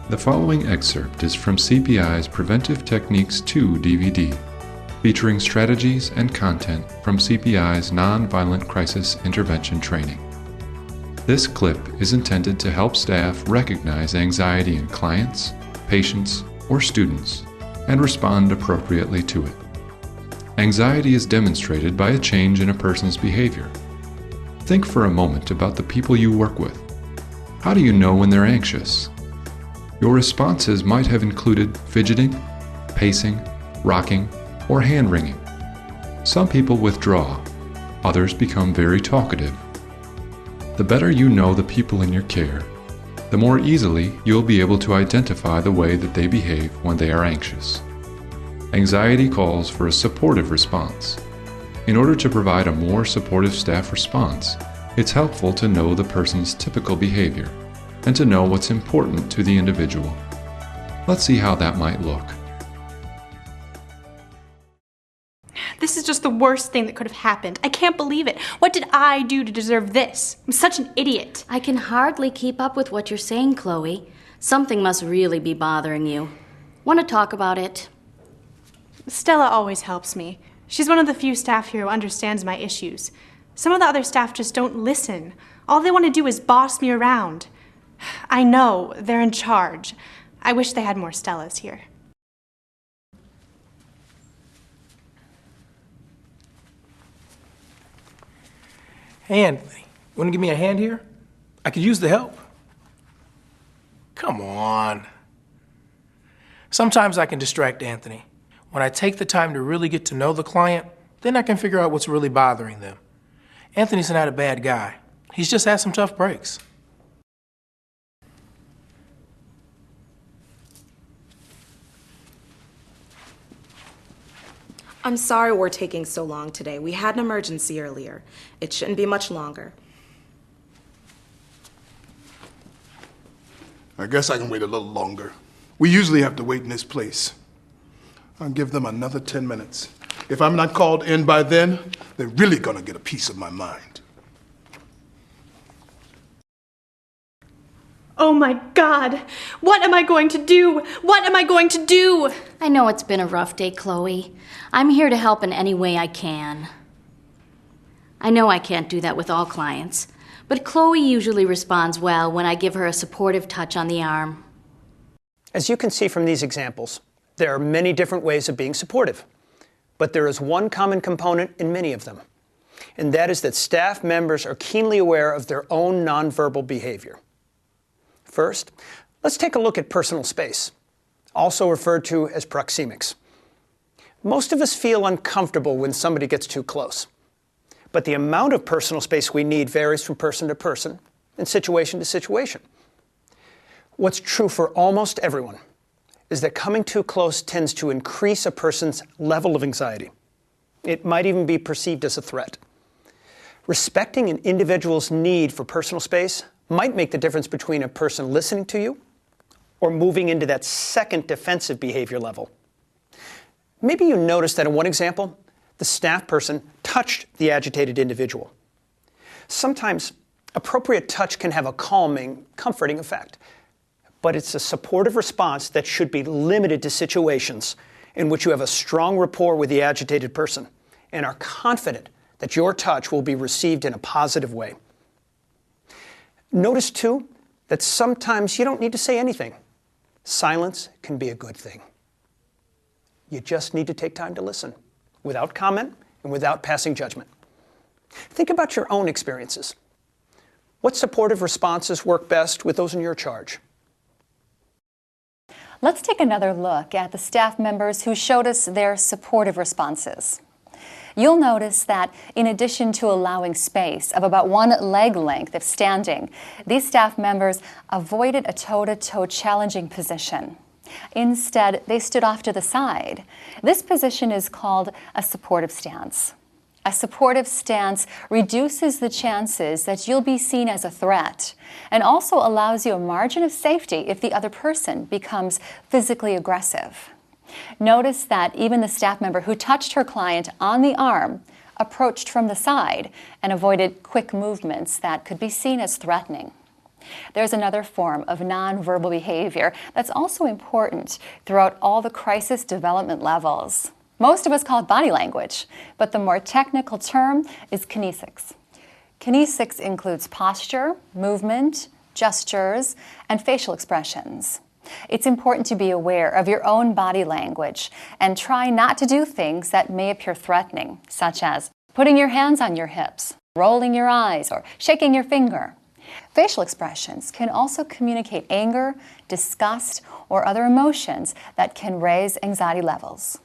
The following excerpt is from CPI's Preventive Techniques 2 DVD, featuring strategies and content from CPI's Nonviolent Crisis Intervention Training. This clip is intended to help staff recognize anxiety in clients, patients, or students and respond appropriately to it. Anxiety is demonstrated by a change in a person's behavior. Think for a moment about the people you work with. How do you know when they're anxious? Your responses might have included fidgeting, pacing, rocking, or hand-wringing. Some people withdraw, others become very talkative. The better you know the people in your care, the more easily you'll be able to identify the way that they behave when they are anxious. Anxiety calls for a supportive response. In order to provide a more supportive staff response, it's helpful to know the person's typical behavior and to know what's important to the individual. Let's see how that might look. This is just the worst thing that could have happened. I can't believe it. What did I do to deserve this? I'm such an idiot. I can hardly keep up with what you're saying, Chloe. Something must really be bothering you. Want to talk about it? Stella always helps me. She's one of the few staff here who understands my issues. Some of the other staff just don't listen. All they want to do is boss me around. I know, they're in charge. I wish they had more Stellas here. Hey, Anthony, want to give me a hand here? I could use the help. Come on. Sometimes I can distract Anthony. When I take the time to really get to know the client, then I can figure out what's really bothering them. Anthony's not a bad guy. He's just had some tough breaks. I'm sorry we're taking so long today. We had an emergency earlier. It shouldn't be much longer. I guess I can wait a little longer. We usually have to wait in this place. I'll give them another 10 minutes. If I'm not called in by then, they're really gonna get a piece of my mind. Oh my God! What am I going to do? What am I going to do? I know it's been a rough day, Chloe. I'm here to help in any way I can. I know I can't do that with all clients, but Chloe usually responds well when I give her a supportive touch on the arm. As you can see from these examples, there are many different ways of being supportive, but there is one common component in many of them, and that is that staff members are keenly aware of their own nonverbal behavior. First, let's take a look at personal space, also referred to as proxemics. Most of us feel uncomfortable when somebody gets too close, but the amount of personal space we need varies from person to person and situation to situation. What's true for almost everyone is that coming too close tends to increase a person's level of anxiety. It might even be perceived as a threat. Respecting an individual's need for personal space might make the difference between a person listening to you or moving into that second defensive behavior level. Maybe you noticed that in one example, the staff person touched the agitated individual. Sometimes appropriate touch can have a calming, comforting effect, but it's a supportive response that should be limited to situations in which you have a strong rapport with the agitated person and are confident that your touch will be received in a positive way. Notice, too, that sometimes you don't need to say anything. Silence can be a good thing. You just need to take time to listen, without comment and without passing judgment. Think about your own experiences. What supportive responses work best with those in your charge? Let's take another look at the staff members who showed us their supportive responses. You'll notice that in addition to allowing space of about one leg length if standing, these staff members avoided a toe-to-toe challenging position. Instead, they stood off to the side. This position is called a supportive stance. A supportive stance reduces the chances that you'll be seen as a threat and also allows you a margin of safety if the other person becomes physically aggressive. Notice that even the staff member who touched her client on the arm approached from the side and avoided quick movements that could be seen as threatening. There's another form of nonverbal behavior that's also important throughout all the crisis development levels. Most of us call it body language, but the more technical term is kinesics. Kinesics includes posture, movement, gestures, and facial expressions. It's important to be aware of your own body language and try not to do things that may appear threatening, such as putting your hands on your hips, rolling your eyes, or shaking your finger. Facial expressions can also communicate anger, disgust, or other emotions that can raise anxiety levels.